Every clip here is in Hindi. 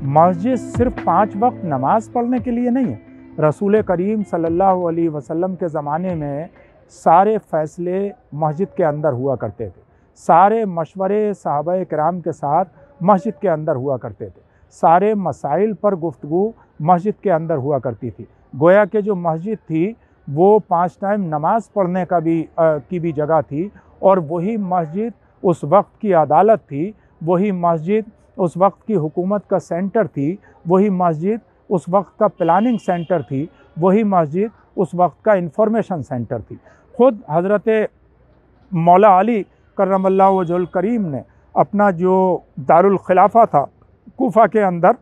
मस्जिद सिर्फ 5 वक्त नमाज पढ़ने के लिए नहीं है। रसूल करीम सल्लल्लाहु अलैहि वसल्लम के ज़माने में सारे फ़ैसले मस्जिद के अंदर हुआ करते थे। सारे मशवरे सहाबाए किराम के साथ मस्जिद के अंदर हुआ करते थे। सारे मसाइल पर गुफ्तगू मस्जिद के अंदर हुआ करती थी। गोया कि जो मस्जिद थी वो 5 टाइम नमाज पढ़ने की भी जगह थी, और वही मस्जिद उस वक्त की अदालत थी, वही मस्जिद उस वक्त की हुकूमत का सेंटर थी, वही मस्जिद उस वक्त का प्लानिंग सेंटर थी, वही मस्जिद उस वक्त का इंफॉर्मेशन सेंटर थी। ख़ुद हज़रत मौला अली करमल्लाहु वजहुल करीम ने अपना जो दारुल खिलाफा था कूफा के अंदर,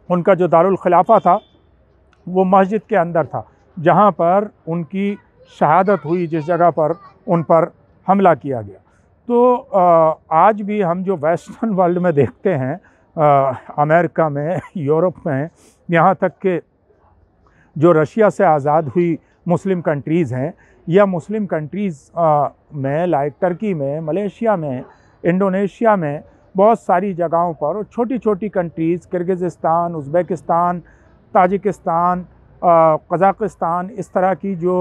उनका जो दारुल खिलाफा था वो मस्जिद के अंदर था, जहाँ पर उनकी शहादत हुई, जिस जगह पर उन पर हमला किया गया। तो आज भी हम जो वेस्टर्न वर्ल्ड में देखते हैं, अमेरिका में, यूरोप में, यहाँ तक कि जो रशिया से आज़ाद हुई मुस्लिम कंट्रीज़ हैं, या मुस्लिम कंट्रीज़ में लाइक टर्की में, मलेशिया में, इंडोनेशिया में, बहुत सारी जगहों पर, और छोटी छोटी countries Kyrgyzstan, Uzbekistan, Tajikistan, Kazakhstan, इस तरह की जो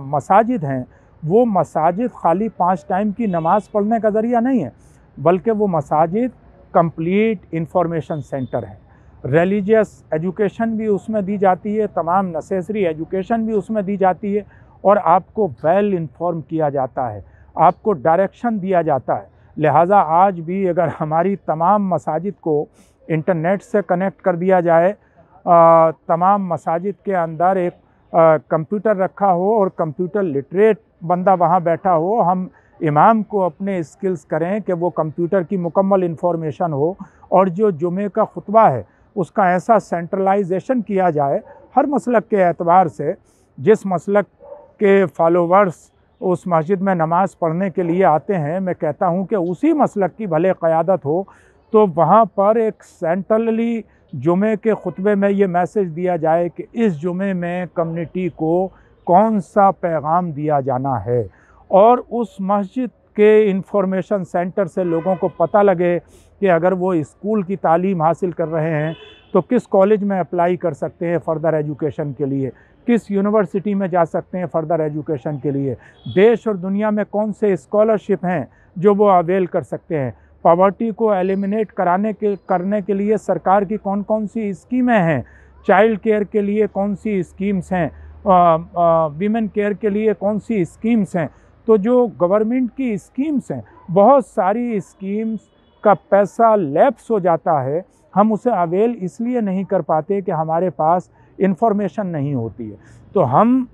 मसाजिद हैं, वो मसाजिद खाली 5 टाइम की नमाज़ पढ़ने का ज़रिया नहीं है, बल्कि वो मसाजिद कंप्लीट इंफॉर्मेशन सेंटर है। रिलीजियस एजुकेशन भी उसमें दी जाती है, तमाम नेसेसरी एजुकेशन भी उसमें दी जाती है, और आपको वेल इन्फॉर्म किया जाता है, आपको डायरेक्शन दिया जाता है। लिहाजा आज भी अगर हमारी तमाम मसाजिद को इंटरनेट से कनेक्ट कर दिया जाए, तमाम मसाजिद के अंदर एक कंप्यूटर रखा हो और कंप्यूटर लिटरेट बंदा वहाँ बैठा हो, हम इमाम को अपने स्किल्स करें कि वो कंप्यूटर की मुकम्मल इंफॉर्मेशन हो, और जो जुमे का खुतबा है उसका ऐसा सेंट्रलाइजेशन किया जाए हर मसलक के एतबार से, जिस मसलक के फॉलोवर्स उस मस्जिद में नमाज़ पढ़ने के लिए आते हैं, मैं कहता हूँ कि उसी मसलक की भले क़यादत हो, तो वहाँ पर एक सेंट्रली जुमे के खुतबे में ये मैसेज दिया जाए कि इस जुमे में कम्युनिटी को कौन सा पैगाम दिया जाना है, और उस मस्जिद के इंफॉर्मेशन सेंटर से लोगों को पता लगे कि अगर वो स्कूल की तालीम हासिल कर रहे हैं तो किस कॉलेज में अप्लाई कर सकते हैं फ़र्दर एजुकेशन के लिए, किस यूनिवर्सिटी में जा सकते हैं फ़र्दर एजुकेशन के लिए, देश और दुनिया में कौन से स्कॉलरशिप हैं जो वो अवेल कर सकते हैं, पॉवर्टी को एलिमिनेट करने के लिए सरकार की कौन कौन सी स्कीमें हैं, चाइल्ड केयर के लिए कौन सी स्कीम्स हैं, वीमेन केयर के लिए कौन सी स्कीम्स हैं। तो जो गवर्नमेंट की स्कीम्स हैं, बहुत सारी स्कीम्स का पैसा लैप्स हो जाता है, हम उसे अवेल इसलिए नहीं कर पाते कि हमारे पास इंफॉर्मेशन नहीं होती है। तो हम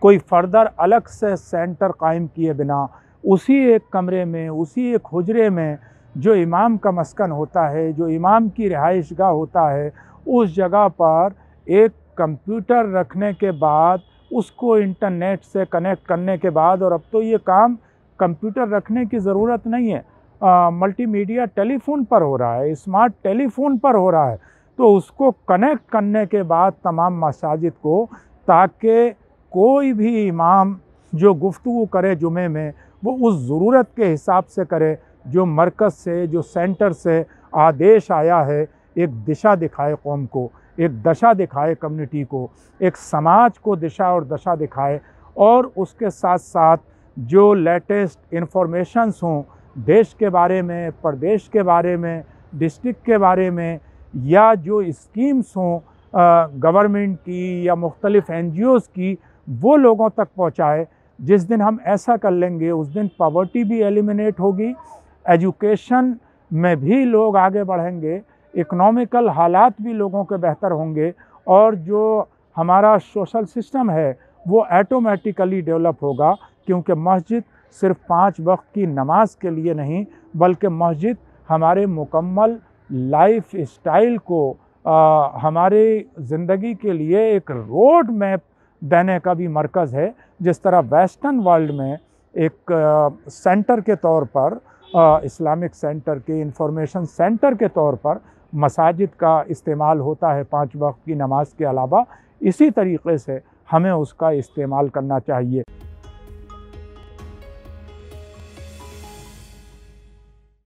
कोई फ़र्दर अलग से सेंटर कायम किए बिना उसी एक कमरे में, उसी एक हुजरे में जो इमाम का मस्कन होता है, जो इमाम की रिहाइशगाह होता है, उस जगह पर एक कंप्यूटर रखने के बाद, उसको इंटरनेट से कनेक्ट करने के बाद, और अब तो ये काम कंप्यूटर रखने की ज़रूरत नहीं है, मल्टीमीडिया टेलीफोन पर हो रहा है, स्मार्ट टेलीफोन पर हो रहा है, तो उसको कनेक्ट करने के बाद तमाम मसाजिद को, ताकि कोई भी इमाम जो गुफ्तगू करे जुमे में, वो उस ज़रूरत के हिसाब से करे जो मरकज़ से, जो सेंटर से आदेश आया है, एक दिशा दिखाए कौम को, एक दशा दिखाए कम्युनिटी को, एक समाज को दिशा और दशा दिखाए, और उसके साथ साथ जो लेटेस्ट इंफॉर्मेशंस हों देश के बारे में, प्रदेश के बारे में, डिस्ट्रिक्ट के बारे में, या जो स्कीम्स हों गवर्नमेंट की या मुख्तलिफ़ NGOs की, वो लोगों तक पहुँचाए। जिस दिन हम ऐसा कर लेंगे उस दिन पॉवर्टी भी एलिमिनेट होगी, एजुकेशन में भी लोग आगे बढ़ेंगे, इकोनॉमिकल हालात भी लोगों के बेहतर होंगे, और जो हमारा सोशल सिस्टम है वो ऑटोमेटिकली डेवलप होगा, क्योंकि मस्जिद सिर्फ 5 वक्त की नमाज के लिए नहीं, बल्कि मस्जिद हमारे मुकम्मल लाइफ स्टाइल को, हमारे ज़िंदगी के लिए एक रोड मैप देने का भी मरकज़ है। जिस तरह वेस्टर्न वर्ल्ड में एक सेंटर के तौर पर, इस्लामिक सेंटर के, इंफॉर्मेशन सेंटर के तौर पर मसाजिद का इस्तेमाल होता है 5 वक्त की नमाज के अलावा, इसी तरीके से हमें उसका इस्तेमाल करना चाहिए।